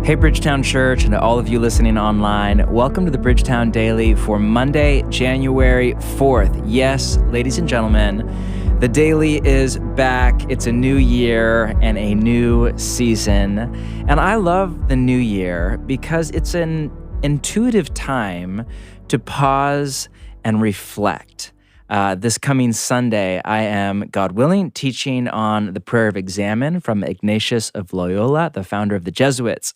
Hey, Bridgetown Church, and to all of you listening online, welcome to the Bridgetown Daily for Monday, January 4th. Yes, ladies and gentlemen, the Daily is back. It's a new year and a new season. And I love the new year because it's an intuitive time to pause and reflect. This coming Sunday, I am, God willing, teaching on the prayer of examen from Ignatius of Loyola, the founder of the Jesuits.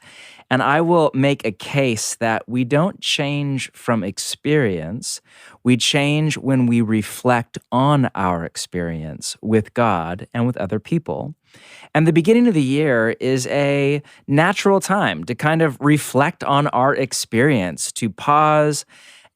And I will make a case that we don't change from experience. We change when we reflect on our experience with God and with other people. And the beginning of the year is a natural time to kind of reflect on our experience, to pause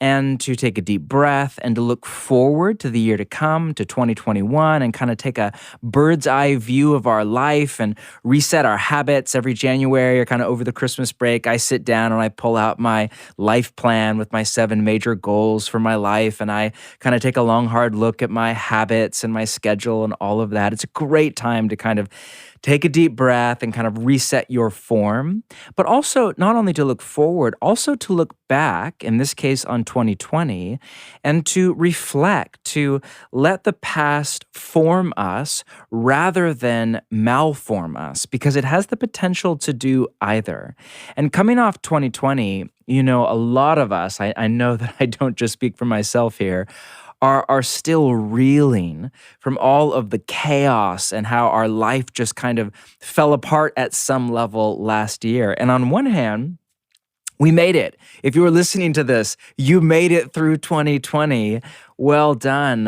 and to take a deep breath and to look forward to the year to come, to 2021, and kind of take a bird's eye view of our life and reset our habits. Every January or kind of over the Christmas break, I sit down and I pull out my life plan with my 7 major goals for my life, and I kind of take a long, hard look at my habits and my schedule and all of that. It's a great time to kind of take a deep breath and kind of reset your form, but also not only to look forward, also to look back, in this case on 2020, and to reflect, to let the past form us rather than malform us, because it has the potential to do either. And coming off 2020, a lot of us, I know that I don't just speak for myself here, are still reeling from all of the chaos and how our life just kind of fell apart at some level last year. And on one hand, we made it. If you were listening to this, you made it through 2020. Well done.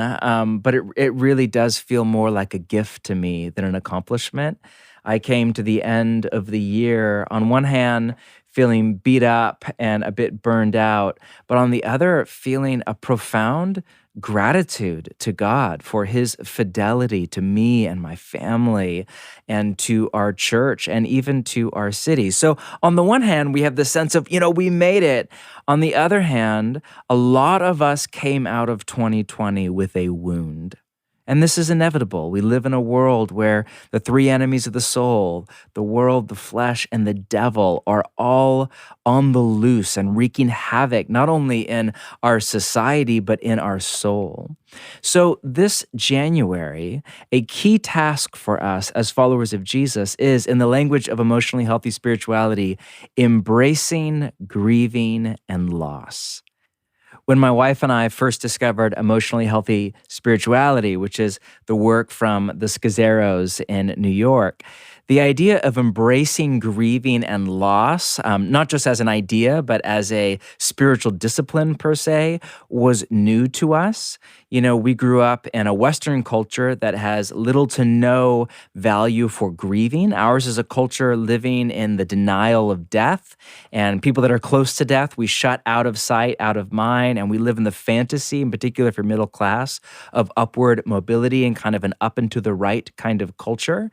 But it really does feel more like a gift to me than an accomplishment. I came to the end of the year, on one hand, feeling beat up and a bit burned out, but on the other, feeling a profound gratitude to God for his fidelity to me and my family and to our church and even to our city. So on the one hand, we have the sense of, we made it. On the other hand, a lot of us came out of 2020 with a wound. And this is inevitable. We live in a world where the 3 enemies of the soul, the world, the flesh, and the devil, are all on the loose and wreaking havoc, not only in our society, but in our soul. So this January, a key task for us as followers of Jesus is, in the language of emotionally healthy spirituality, embracing grieving and loss. When my wife and I first discovered emotionally healthy spirituality, which is the work from the Scazzeros in New York, the idea of embracing grieving and loss, not just as an idea, but as a spiritual discipline per se, was new to us. We grew up in a Western culture that has little to no value for grieving. Ours is a culture living in the denial of death, and people that are close to death, we shut out of sight, out of mind, and we live in the fantasy, in particular for middle class, of upward mobility and kind of an up and to the right kind of culture.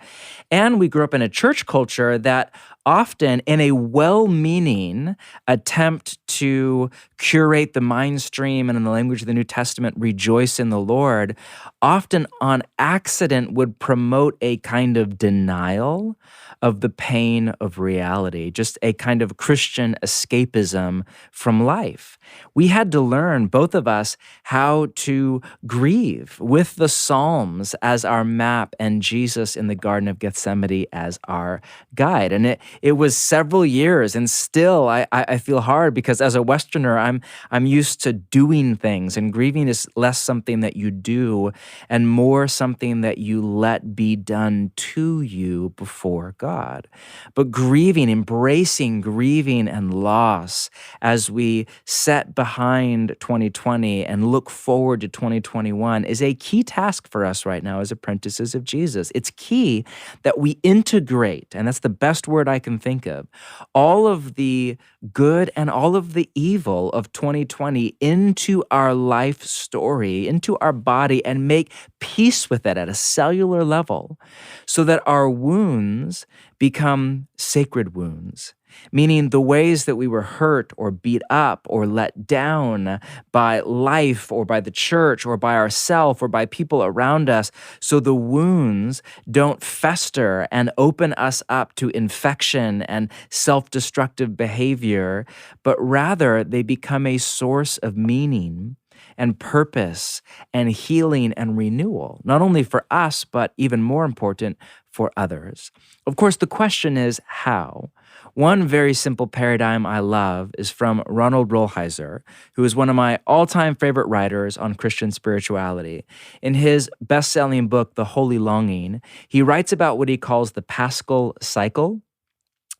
And we grew up in a church culture that often, in a well-meaning attempt to curate the mind stream and, in the language of the New Testament, rejoice in the Lord, often on accident would promote a kind of denial of the pain of reality, just a kind of Christian escapism from life. We had to learn, both of us, how to grieve with the Psalms as our map and Jesus in the Garden of Gethsemane as our guide. And it was several years, and still I feel hard because as a Westerner, I'm used to doing things, and grieving is less something that you do and more something that you let be done to you before God. But grieving, embracing grieving and loss as we set behind 2020 and look forward to 2021 is a key task for us right now as apprentices of Jesus. It's key that we integrate, and that's the best word I can think of, all of the good and all of the evil of 2020 into our life story, into our body, and make peace with it at a cellular level so that our wounds become sacred wounds. meaning the ways that we were hurt or beat up or let down by life or by the church or by ourselves or by people around us, so the wounds don't fester and open us up to infection and self-destructive behavior, but rather they become a source of meaning and purpose and healing and renewal, not only for us, but even more important, for others. Of course, the question is how? One very simple paradigm I love is from Ronald Rolheiser, who is one of my all-time favorite writers on Christian spirituality. In his best-selling book, The Holy Longing, he writes about what he calls the Paschal cycle.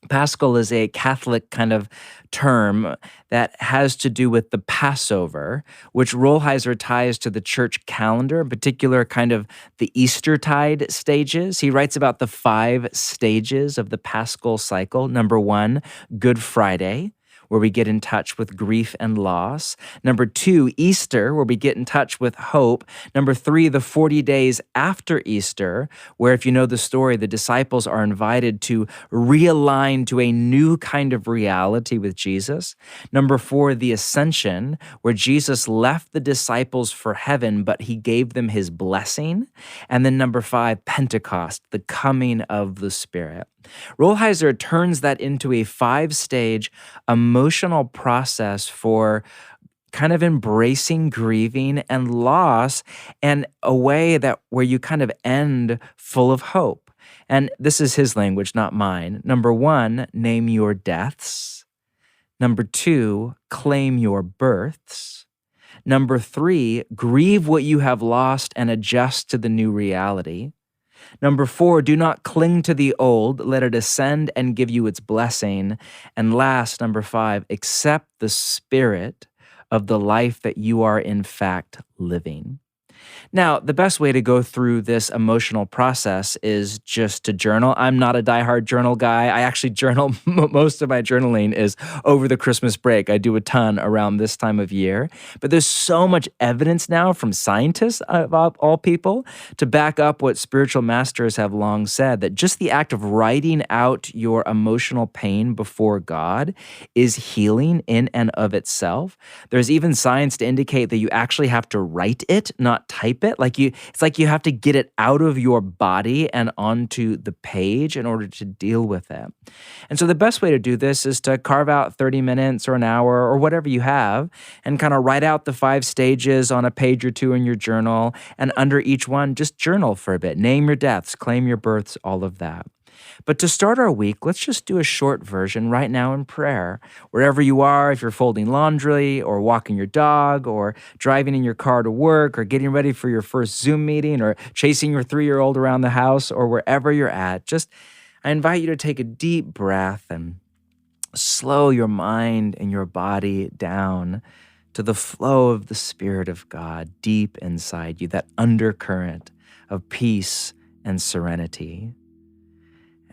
Paschal is a Catholic kind of term that has to do with the Passover, which Rolheiser ties to the church calendar, in particular kind of the Eastertide stages. He writes about the 5 stages of the Paschal cycle. Number 1, Good Friday, where we get in touch with grief and loss. Number 2, Easter, where we get in touch with hope. Number 3, the 40 days after Easter, where, if you know the story, the disciples are invited to realign to a new kind of reality with Jesus. Number 4, the Ascension, where Jesus left the disciples for heaven, but he gave them his blessing. And then number 5, Pentecost, the coming of the Spirit. Rolheiser turns that into a 5-stage emotional process for kind of embracing grieving and loss, and a way that where you kind of end full of hope. And this is his language, not mine. Number 1, name your deaths. Number 2, claim your births. Number 3, grieve what you have lost and adjust to the new reality. Number 4, do not cling to the old, let it ascend and give you its blessing. And last, number 5, accept the spirit of the life that you are in fact living. Now, the best way to go through this emotional process is just to journal. I'm not a diehard journal guy. I actually journal, most of my journaling is over the Christmas break. I do a ton around this time of year. But there's so much evidence now from scientists, of all people, to back up what spiritual masters have long said, that just the act of writing out your emotional pain before God is healing in and of itself. There's even science to indicate that you actually have to write it, not type it. It's like you have to get it out of your body and onto the page in order to deal with it. And so the best way to do this is to carve out 30 minutes or an hour or whatever you have and kind of write out the 5 stages on a page or 2 in your journal. And under each one, just journal for a bit. Name your deaths, claim your births, all of that. But to start our week, let's just do a short version right now in prayer. Wherever you are, if you're folding laundry or walking your dog or driving in your car to work or getting ready for your first Zoom meeting or chasing your 3-year-old around the house or wherever you're at, I invite you to take a deep breath and slow your mind and your body down to the flow of the Spirit of God deep inside you, that undercurrent of peace and serenity.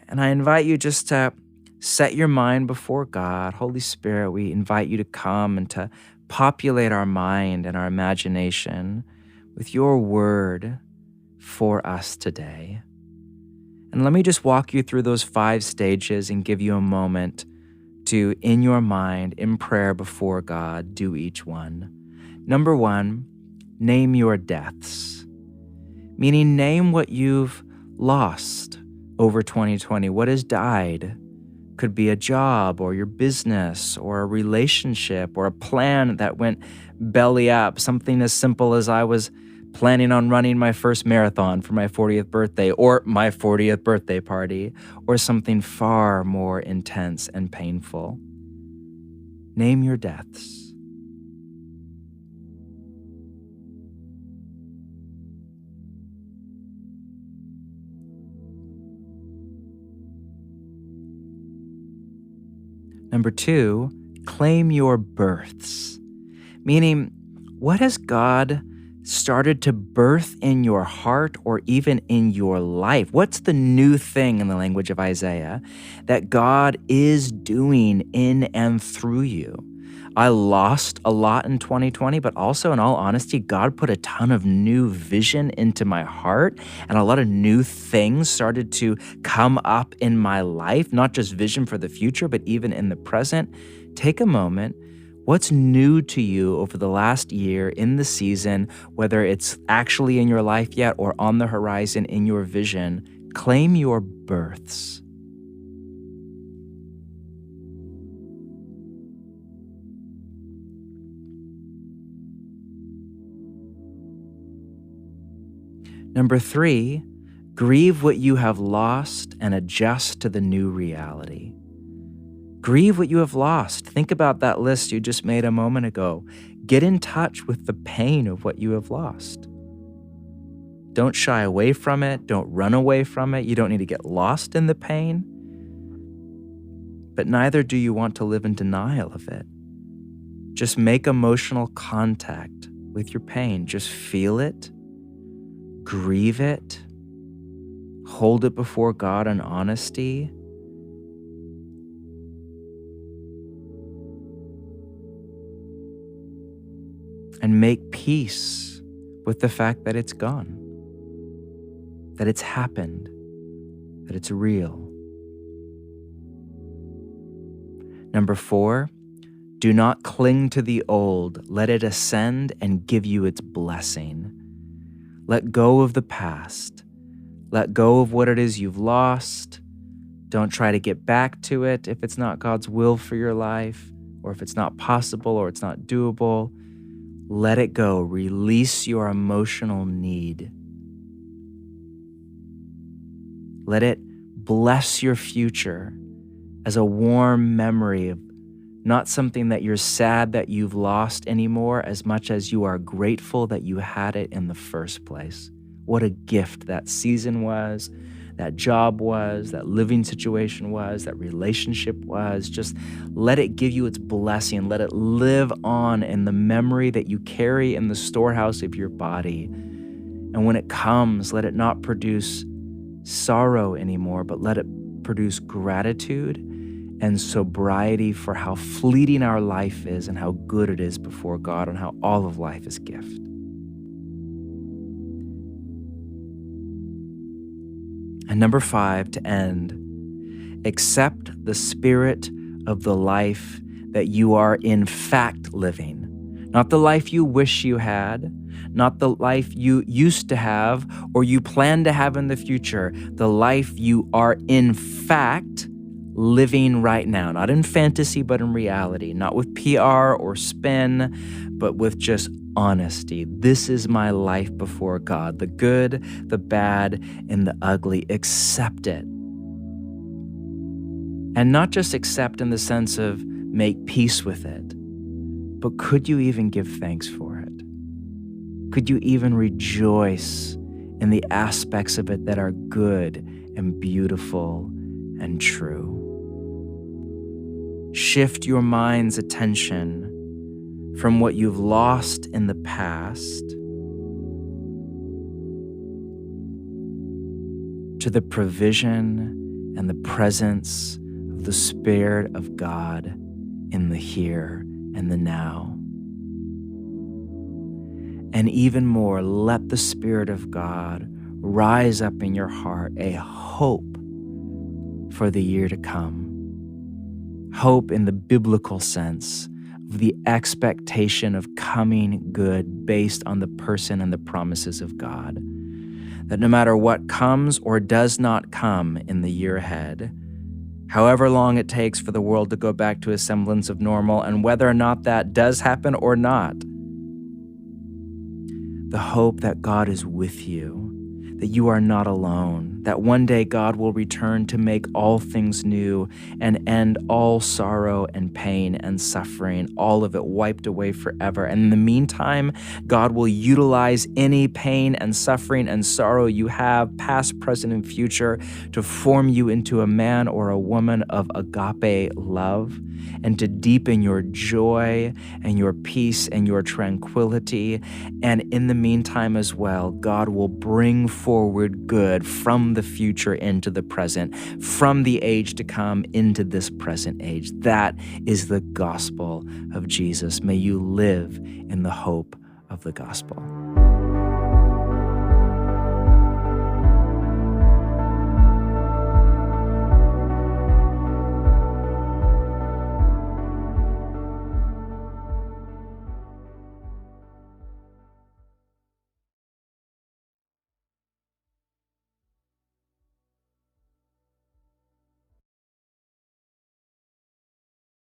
And I invite you just to set your mind before God. Holy Spirit, we invite you to come and to populate our mind and our imagination with your word for us today. And let me just walk you through those 5 stages and give you a moment to, in your mind, in prayer before God, do each one. Number 1, name your deaths, meaning name what you've lost over 2020, what has died. Could be a job or your business or a relationship or a plan that went belly up. Something as simple as I was planning on running my first marathon for my 40th birthday or my 40th birthday party, or something far more intense and painful. Name your deaths. Number 2, claim your births, meaning what has God started to birth in your heart or even in your life? What's the new thing, in the language of Isaiah, that God is doing in and through you? I lost a lot in 2020, but also, in all honesty, God put a ton of new vision into my heart, and a lot of new things started to come up in my life, not just vision for the future, but even in the present. Take a moment. What's new to you over the last year in the season, whether it's actually in your life yet or on the horizon in your vision? Claim your births. Number 3, grieve what you have lost and adjust to the new reality. Grieve what you have lost. Think about that list you just made a moment ago. Get in touch with the pain of what you have lost. Don't shy away from it. Don't run away from it. You don't need to get lost in the pain. But neither do you want to live in denial of it. Just make emotional contact with your pain. Just feel it. Grieve it. Hold it before God in honesty. And make peace with the fact that it's gone, that it's happened, that it's real. Number 4, do not cling to the old. Let it ascend and give you its blessing. Let go of the past. Let go of what it is you've lost. Don't try to get back to it if it's not God's will for your life, or if it's not possible or it's not doable. Let it go. Release your emotional need. Let it bless your future as a warm memory of not something that you're sad that you've lost anymore, as much as you are grateful that you had it in the first place. What a gift that season was, that job was, that living situation was, that relationship was. Just let it give you its blessing. Let it live on in the memory that you carry in the storehouse of your body. And when it comes, let it not produce sorrow anymore, but let it produce gratitude and sobriety for how fleeting our life is and how good it is before God, and how all of life is gift. And number 5, to end, accept the spirit of the life that you are in fact living. Not the life you wish you had, not the life you used to have or you plan to have in the future, the life you are in fact living right now. Not in fantasy, but in reality. Not with PR or spin, but with just honesty. This is my life before God. The good, the bad, and the ugly. Accept it. And not just accept in the sense of make peace with it, but could you even give thanks for it? Could you even rejoice in the aspects of it that are good and beautiful and true? Shift your mind's attention from what you've lost in the past to the provision and the presence of the Spirit of God in the here and the now. And even more, let the Spirit of God rise up in your heart a hope for the year to come. Hope in the biblical sense of the expectation of coming good based on the person and the promises of God. That no matter what comes or does not come in the year ahead, however long it takes for the world to go back to a semblance of normal, and whether or not that does happen or not, the hope that God is with you, that you are not alone, that one day God will return to make all things new and end all sorrow and pain and suffering, all of it wiped away forever. And in the meantime, God will utilize any pain and suffering and sorrow you have, past, present, and future, to form you into a man or a woman of agape love, and to deepen your joy and your peace and your tranquility. And in the meantime as well, God will bring forward good from from the future into the present, from the age to come into this present age. That is the gospel of Jesus. May you live in the hope of the gospel.